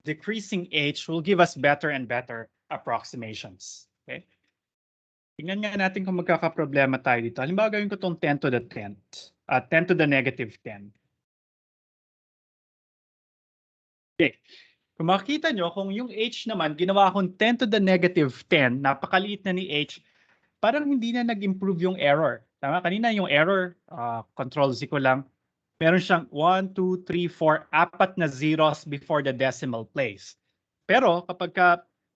decreasing h will give us better and better approximations. Okay. Tingnan nga natin kung magkakaproblema tayo dito. Halimbawa, gawin ko itong 10 to the 10th, 10 to the negative 10. Okay. Kung makikita nyo, kung yung h naman, ginawa akong 10 to the negative 10, napakaliit na ni h, parang hindi na nag-improve yung error. Tama? Kanina yung error, control Z ko lang, meron siyang 1, 2, 3, 4, apat na zeros before the decimal place. Pero kapag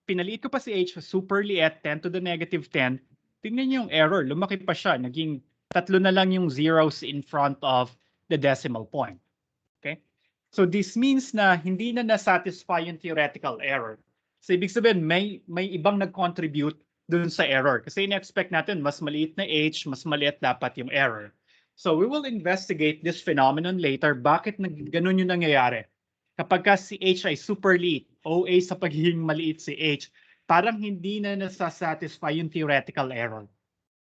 pinaliit ko pa si h, super liit, 10 to the negative 10, tingnan nyo yung error, lumaki pa siya, naging 3 na lang yung zeros in front of the decimal point. Okay? So this means na hindi na na-satisfy yung theoretical error. So ibig sabihin, may ibang nag-contribute dun sa error. Kasi ina-expect natin, mas maliit na h, mas maliit dapat yung error. So we will investigate this phenomenon later. Bakit ganun yung nangyayari? Kapag si h ay super liit, OA sa pagiging maliit si h, parang hindi na nasa-satisfy yung theoretical error.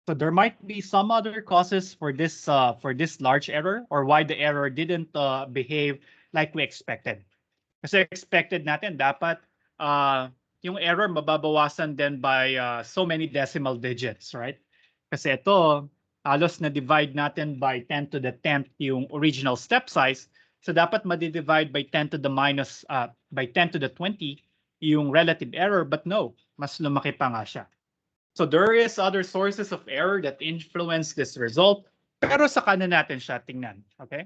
So there might be some other causes for this large error, or why the error didn't behave like we expected. Kasi expected natin dapat yung error mababawasan din by so many decimal digits, right? Kasi ito, halos na-divide natin by 10 to the 10th yung original step size. So dapat madi-divide by 10 to the 20 yung relative error, but no, mas lumaki pa nga siya. So there is other sources of error that influence this result, pero saka na natin siya tingnan, okay?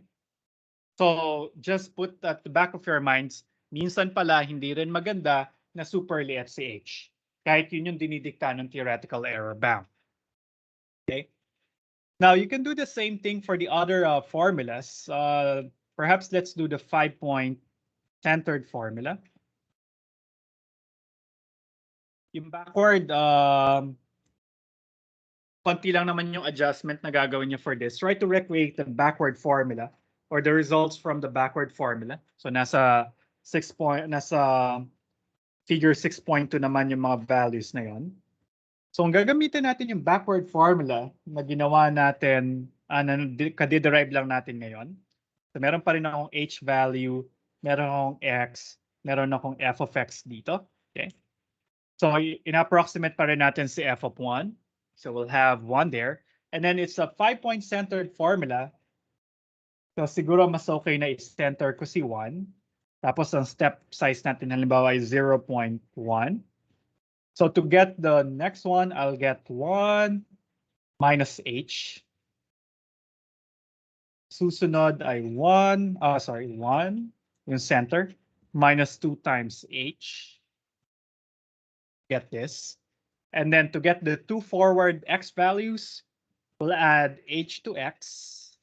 So just put at the back of your minds, minsan pala hindi rin maganda na super liit si h. Kahit yun yung dinidikta ng theoretical error bound. Okay? Now you can do the same thing for the other formulas. Perhaps let's do the 5-point centered formula. Yung backward, konti lang naman yung adjustment na gagawin niyo for this. Try to recreate the backward formula or the results from the backward formula. So nasa figure 6.2 naman yung mga values na yon. So ang gagamitin natin yung backward formula na ginawa natin, kadi-derive lang natin ngayon. So meron pa rin akong h value, meron akong x, meron akong f of x dito. Okay. So in-approximate pa rin natin si f of 1. So we'll have 1 there. And then it's a 5-point centered formula. So siguro mas okay na i-center ko si 1. Tapos ang step size natin halimbawa ay 0.1. So to get the next one, I'll get 1 minus h. Susunod ay 1 yung center, minus 2 times h. Get this. And then to get the two forward x values, we'll add h to x.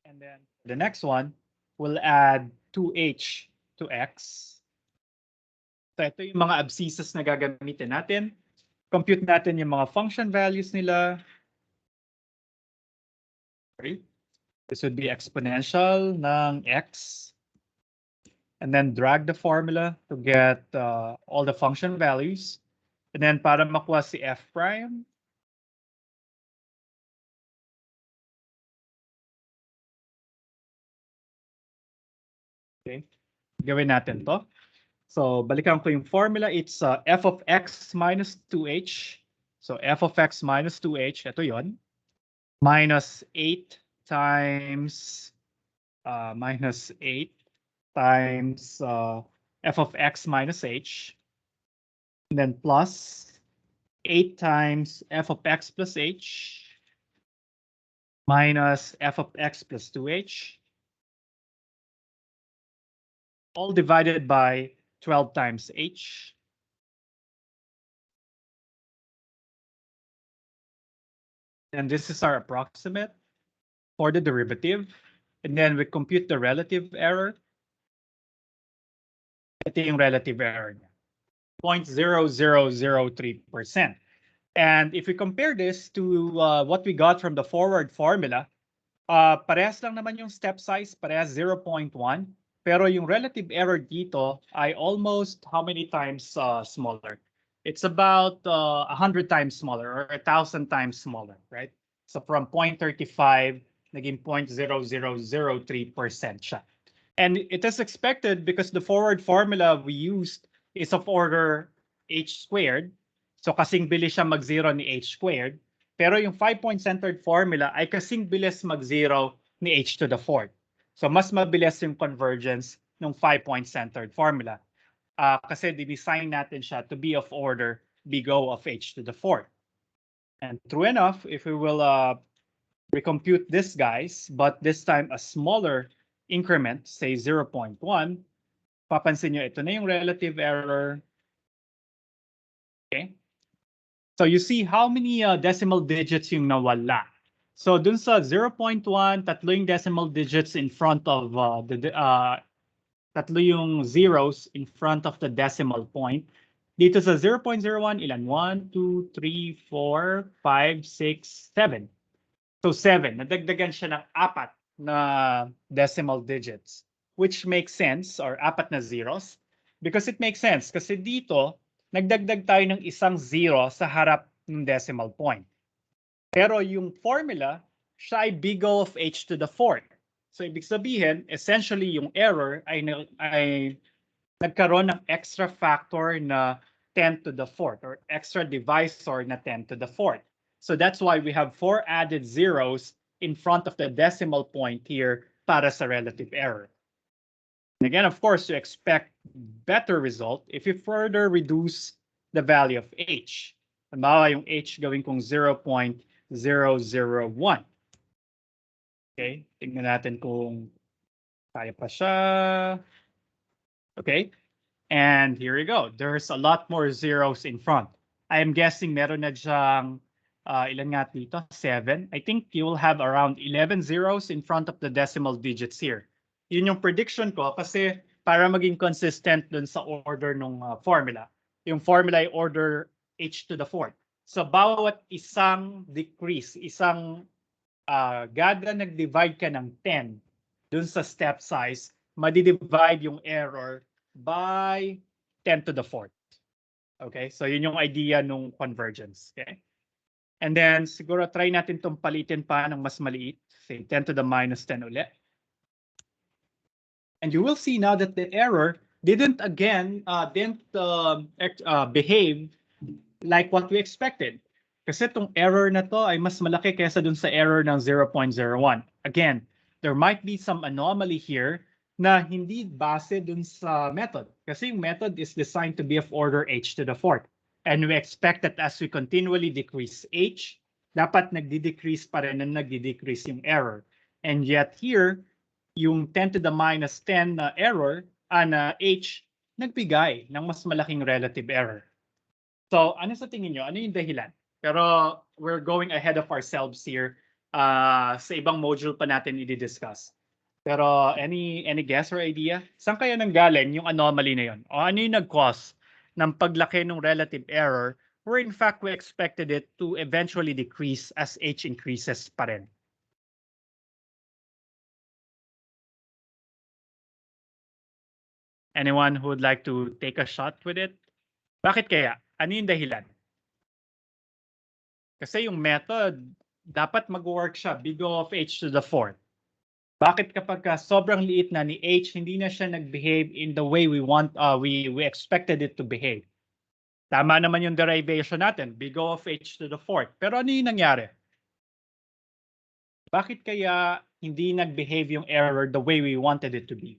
And then the next one, we'll add 2h to x. So ito yung mga abscissas na gagamitin natin. Compute natin yung mga function values nila. Okay. This would be exponential ng x. And then drag the formula to get all the function values. And then para makuha si f prime, okay, gawin natin to. So balikan ko yung formula. It's f of x minus 2h. So f of x minus 2h, ito yon. Minus 8 times minus 8 times f of x minus h, and then plus 8 times f of x plus h minus f of x plus 2h, all divided by 12 times h. And this is our approximate for the derivative. And then we compute the relative error. Ito yung relative error niya, 0.0003%. And if we compare this to what we got from the forward formula, parehas lang naman yung step size, parehas 0.1. Pero yung relative error dito ay almost how many times smaller? It's about 100 times smaller or 1,000 times smaller, right? So from 0.35, naging 0.0003% siya. And it is expected because the forward formula we used is of order h squared. So kasing bilis siya mag-zero ni h squared. Pero yung 5-point centered formula ay kasing bilis mag-zero ni h to the fourth. So mas mabilis yung convergence ng 5-point centered formula. Kasi dinesign natin siya to be of order big O of h to the fourth. And true enough, if we will recompute this guys, but this time a smaller increment, say 0.1, papansin nyo, ito na yung relative error. Okay. So you see how many decimal digits yung nawala. So dun sa 0.1, tatlo yung decimal digits in front of tatlo yung zeros in front of the decimal point. Dito sa 0.01, ilan? 1, 2, 3, 4, 5, 6, 7. So 7, nadagdagan siya ng 4 na decimal digits, which makes sense, or 4 na zeros, because it makes sense. Kasi dito, nagdagdag tayo ng isang zero sa harap ng decimal point. Pero yung formula, siya ay big O of h to the fourth. So ibig sabihin, essentially yung error ay nagkaroon ng extra factor na 10 to the fourth or extra divisor na 10 to the fourth. So that's why we have 4 added zeros in front of the decimal point here para sa relative error. And again, of course, you expect better result if you further reduce the value of h. Halimbawa yung h gawin kong 0.001. Okay, tingnan natin kung kaya pa siya. Okay, and here we go. There's a lot more zeros in front. I am guessing meron na diyang ilan nga dito? 7. I think you will have around 11 zeros in front of the decimal digits here. Yun yung prediction ko kasi para maging consistent dun sa order ng formula. Yung formula ay order h to the fourth. So bawat isang decrease, kada nag-divide ka ng 10 dun sa step size, madi-divide yung error by 10 to the fourth. Okay, so yun yung idea nung convergence. Okay? And then siguro try natin itong palitin pa ng mas maliit. Say 10 to the minus 10 ulit. And you will see now that the error didn't behave like what we expected. Kasi itong error na to ay mas malaki kaysa dun sa error ng 0.01. Again, there might be some anomaly here na hindi base dun sa method. Kasi yung method is designed to be of order h to the fourth. And we expect that as we continually decrease h, dapat nagdi-decrease pa rin na nagdi-decrease yung error. And yet here, yung 10 to the minus 10 na error, na h, nagbigay ng mas malaking relative error. So ano sa tingin nyo? Ano yung dahilan? Pero we're going ahead of ourselves here. Sa ibang module pa natin i-discuss. Pero any guess or idea? Saan kaya nanggaling yung anomaly na yun? O ano yung nag-cause ng paglaki ng relative error where in fact we expected it to eventually decrease as h increases pa rin? Anyone who would like to take a shot with it? Bakit kaya? Ano yung dahilan? Kasi yung method, dapat mag-work siya, big O of h to the fourth. Bakit kapag sobrang liit na ni h, hindi na siya nag-behave in the way we expected it to behave? Tama naman yung derivation natin, big O of h to the fourth. Pero ano yung nangyari? Bakit kaya hindi nag-behave yung error the way we wanted it to be?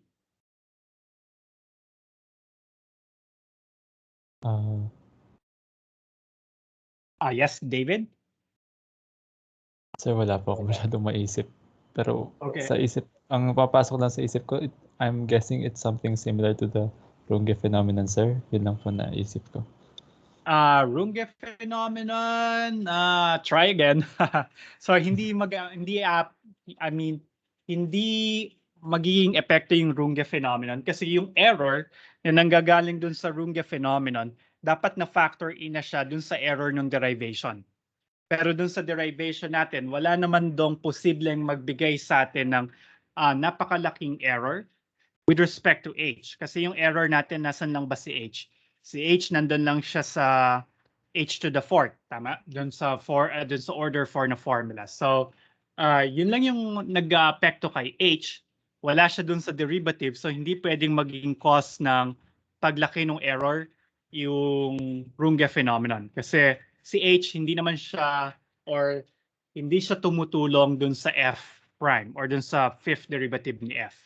Yes, David? Sir, wala po ako masyadong maisip. Pero Okay. sa isip, ang papasok lang sa isip ko, I'm guessing it's something similar to the Runge phenomenon, sir. Yun lang po naisip ko. Runge phenomenon, try again. So hindi magiging epekto yung Runge phenomenon kasi yung error na nanggagaling dun sa Runge phenomenon, dapat na factor in na siya dun sa error ng derivation. Pero dun sa derivation natin, wala naman dong posibleng magbigay sa atin ng napakalaking error with respect to h. Kasi yung error natin, nasan lang ba si h? Si h nandun lang siya sa h to the fourth, tama? Dun sa order 4 na formula. So, yun lang yung nag-aapekto kay h. Wala siya dun sa derivative, so hindi pwedeng maging cause ng paglaki ng error yung Runge phenomenon. Kasi si h hindi naman siya or hindi siya tumutulong dun sa f prime or dun sa fifth derivative ni f.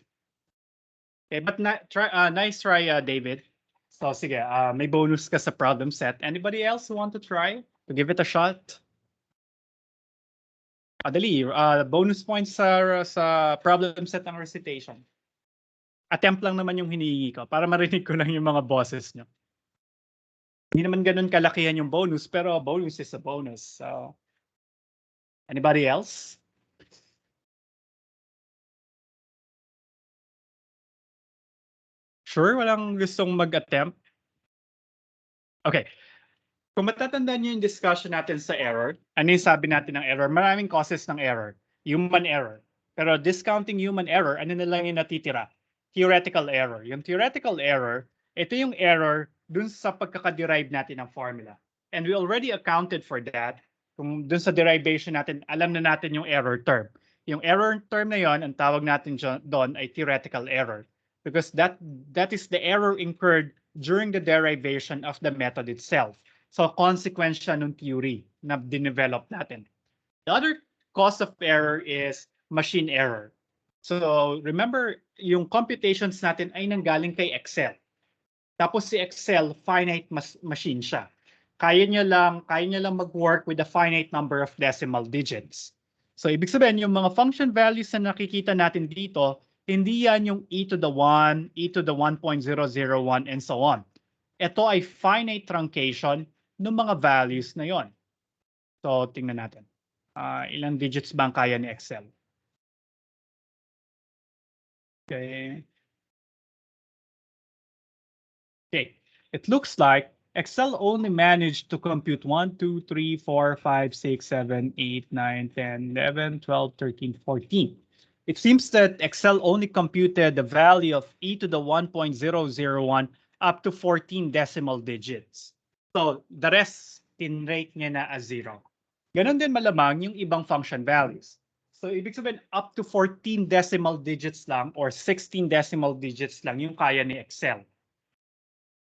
Okay, but nice try, David. So sige, may bonus ka sa problem set. Anybody else who want to try to give it a shot? Dali, bonus points sa problem set ng recitation. Attempt lang naman yung hinihingi ko para marinig ko lang yung mga bosses nyo. Hindi naman ganun kalakihan yung bonus, pero bonus is a bonus. So, anybody else? Sure, walang gustong mag-attempt? Okay. Kung matatandaan niyo yung discussion natin sa error, ano yung sabi natin ng error? Maraming causes ng error. Human error. Pero discounting human error, ano na lang yung natitira? Theoretical error. Yung theoretical error, ito yung error dun sa pagkaka-derive natin ng formula. And we already accounted for that. Kung dun sa derivation natin, alam na natin yung error term. Yung error term na yon, ang tawag natin doon ay theoretical error. Because that is the error incurred during the derivation of the method itself. So consequence siya ng theory na dinevelop natin. The other cause of error is machine error. So remember, yung computations natin ay nanggaling kay Excel. Tapos si Excel, finite machine siya. Kaya niya lang mag-work with a finite number of decimal digits. So ibig sabihin, yung mga function values na nakikita natin dito, hindi yan yung e to the 1, e to the 1.001, and so on. Ito ay finite truncation ng mga values na yon. So, tingnan natin. Ilang digits ba ang kaya ni Excel? Okay. Okay, it looks like Excel only managed to compute 1, 2, 3, 4, 5, 6, 7, 8, 9, 10, 11, 12, 13, 14. It seems that Excel only computed the value of e to the 1.001 up to 14 decimal digits. So the rest, tinrate niya na as 0. Ganon din malamang yung ibang function values. So ibig sabihin up to 14 decimal digits lang or 16 decimal digits lang yung kaya ni Excel.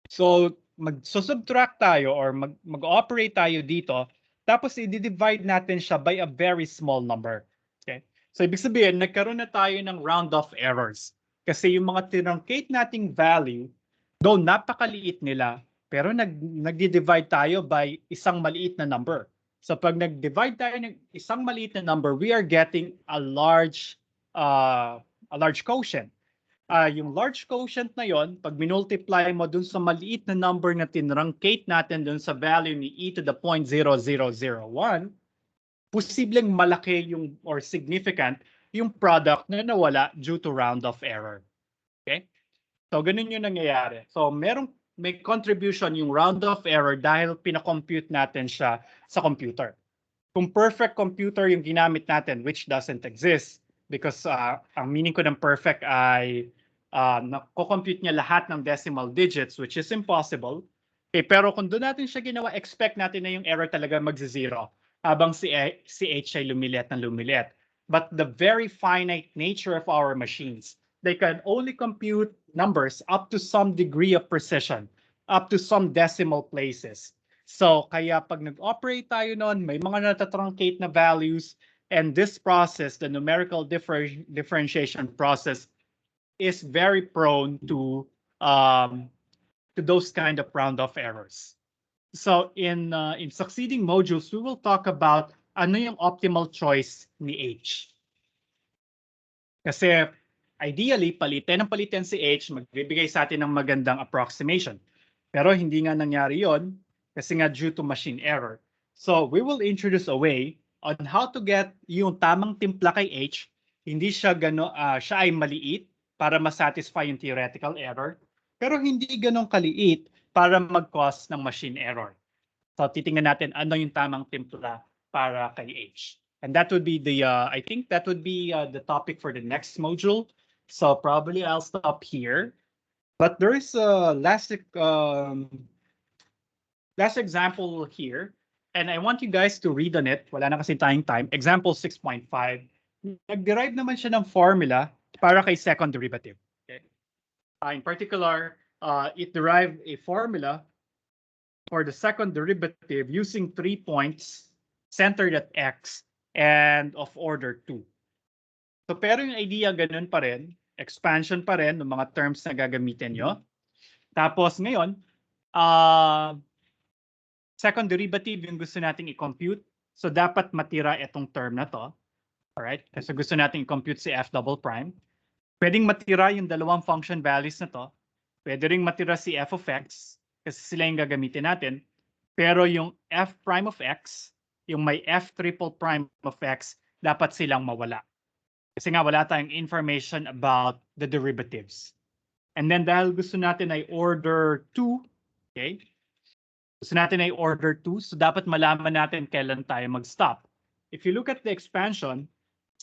So mag-subtract tayo or mag-operate tayo dito, tapos i-divide natin siya by a very small number. Okay? So ibig sabihin, nagkaroon na tayo ng round-off errors. Kasi yung mga truncate nating value, though napakaliit nila, pero nag-divide tayo by isang maliit na number. So pag nag-divide tayo ng isang maliit na number, we are getting a large quotient. Yung large quotient na yon, pag minultiply mo dun sa maliit na number na tinruncate natin dun sa value ni e to the 0.0001, posibleng malaki yung or significant yung product na nawala due to round-off error. Okay? So ganun yung nangyayari. So may contribution yung round-off error dahil pinakompute natin siya sa computer. Kung perfect computer yung ginamit natin, which doesn't exist, because ang meaning ko ng perfect ay nako-compute niya lahat ng decimal digits, which is impossible. Okay, pero kung doon natin siya ginawa, expect natin na yung error talaga magzi-zero habang si H ay lumilit ng lumilit. But the very finite nature of our machines, they can only compute numbers up to some degree of precision, up to some decimal places. So kaya pag nag-operate tayo noon, may mga natatruncate na values, and this process, the numerical differentiation process, is very prone to those kind of round-off errors. So in succeeding modules, we will talk about ano yung optimal choice ni H. Kasi ideally, palitin si H, magbibigay sa atin ng magandang approximation. Pero hindi nga nangyari yon kasi nga due to machine error. So we will introduce a way on how to get yung tamang timpla kay H. Hindi siya siya ay maliit para masatisfy yung theoretical error, pero hindi ganong kaliit para mag-cause ng machine error. So titingnan natin ano yung tamang timpla para kay H. And that would be I think that would be the topic for the next module. So probably I'll stop here. But there is a last example here. And I want you guys to read on it. Wala na kasi tayong time. Example 6.5. Nag-derive naman siya ng formula para kay second derivative. Okay? In particular, it derived a formula for the second derivative using 3 points centered at x and of order 2. So pero yung idea ganun pa rin, expansion pa rin ng mga terms na gagamitin nyo. Tapos ngayon, second derivative yung gusto nating i-compute. So dapat matira itong term na to. Alright? Kasi gusto nating i-compute si f double prime. Pwedeng matira yung dalawang function values na to. Pwede ring matira si f of x kasi sila yung gagamitin natin. Pero yung f prime of x, yung may f triple prime of x, dapat silang mawala. Kasi nga wala tayong information about the derivatives. And then dahil gusto natin ay order 2, okay? Gusto natin ay order 2, so dapat malaman natin kailan tayo mag-stop. If you look at the expansion,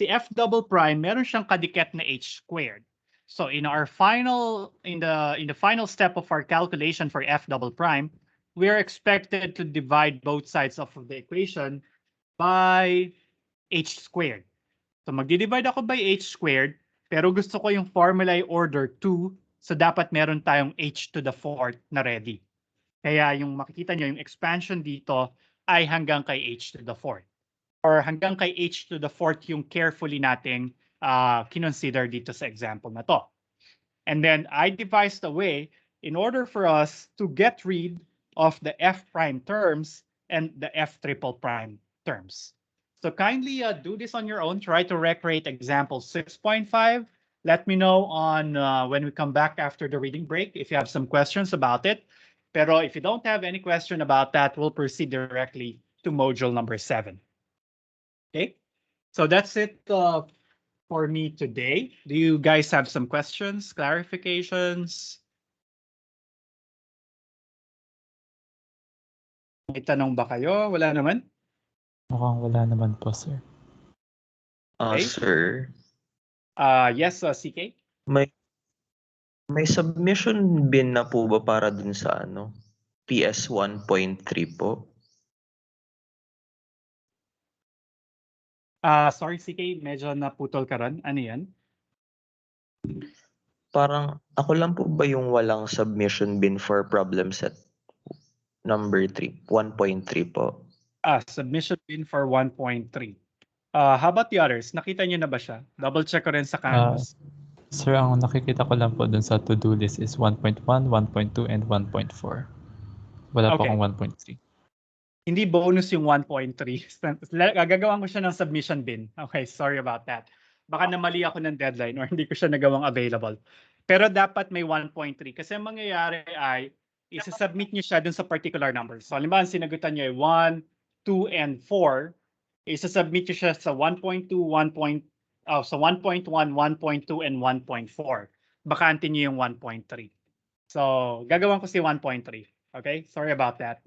si f double prime, meron siyang kadikit na h squared. So in the final step of our calculation for f double prime, we are expected to divide both sides of the equation by h squared. So magdi-divide ako by h squared, pero gusto ko yung formula ay order 2, so dapat meron tayong h to the 4th na ready. Kaya yung makikita nyo, yung expansion dito ay hanggang kay h to the 4th. Or hanggang kay h to the 4th yung carefully nating kinonsider dito sa example na to. And then I devised a way in order for us to get rid of the f prime terms and the f triple prime terms. So kindly do this on your own. Try to recreate example 6.5. Let me know on when we come back after the reading break if you have some questions about it. Pero if you don't have any question about that, we'll proceed directly to module number 7. Okay, so that's it for me today. Do you guys have some questions, clarifications? May tanong ba kayo? Wala naman? Mukhang wala naman po, sir. Okay. Sir, Yes, CK? may submission bin na po ba para dun sa PS 1.3 po? Sorry, CK, medyo naputol ka ron. Ano yan? Parang ako lang po ba yung walang submission bin for problem set number 3, 1.3 po? Submission bin for 1.3. How about the others? Nakita niyo na ba siya? Double check ko rin sa Canvas. Sir, ang nakikita ko lang po dun sa to-do list is 1.1, 1.2, and 1.4. Wala pa Okay. akong 1.3. Hindi bonus yung 1.3. Gagawan ko siya ng submission bin. Okay, sorry about that. Baka namali ako ng deadline or hindi ko siya nagawang available. Pero dapat may 1.3 kasi ang mangyayari ay isa-submit niyo siya dun sa particular number. So halimbawa, sinagutan niyo ay 1, 2, and 4. Isa-submit niyo siya sa 1.2, sa 1.1, 1.2, and 1.4. Bakante niyo yung 1.3. So gagawan ko si 1.3. Okay? Sorry about that.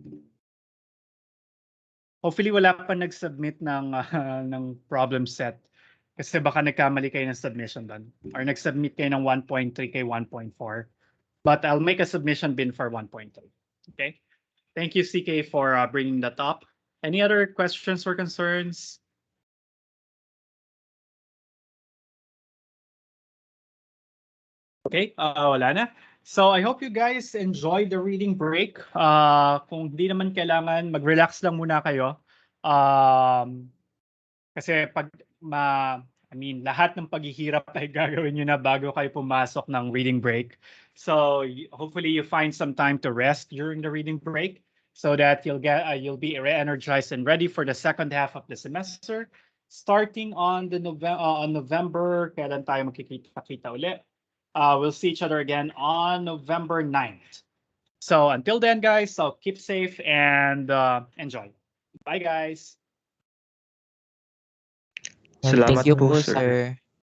Hopefully wala pa nag-submit ng problem set kasi baka nagkamali kayo ng submission doon or nag-submit kayo ng 1.3 kay 1.4. But I'll make a submission bin for 1.3. Okay? Thank you, CK, for bringing that up. Any other questions or concerns? Okay, wala na. So I hope you guys enjoyed the reading break. Kung hindi naman kailangan, mag-relax lang muna kayo. Kasi lahat ng paghihirap ay gagawin nyo na bago kayo pumasok ng reading break. So hopefully you find some time to rest during the reading break so that you'll be re-energized and ready for the second half of the semester. Starting on November, kailan tayo magkikita ulit? We'll see each other again on November 9th. So until then, guys, so keep safe and enjoy. Bye, guys. Salamat Thank you po, po, sir. sir.